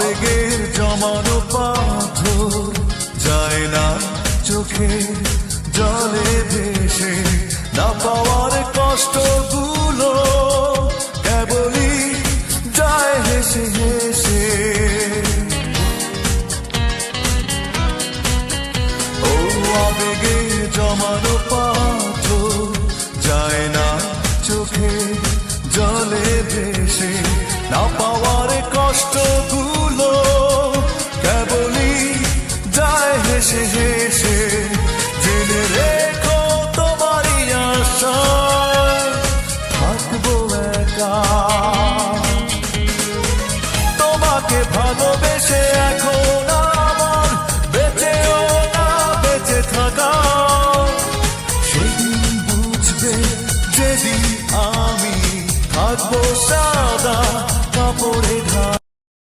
আবেগের জমানো পাথর যায় না চোখে জলে ভেসে, না পাওয়ার কষ্টগুলো কেবলই যায় হেসে হেসে। ও আবেগের জমানো পাথর যায় না চোখে জলে ভেসে, না পাওয়ার কষ্টগুলো কেবলই যায় হেসে হেসে। জেনে রেখো তোমারই আশায় থাকবো একা, তোমাকে ভালোবেসে এখন আমার বেঁচেও না বেঁচে থাকা। সেদিন বুঝবে যেদিন আমি থাকবো সাদা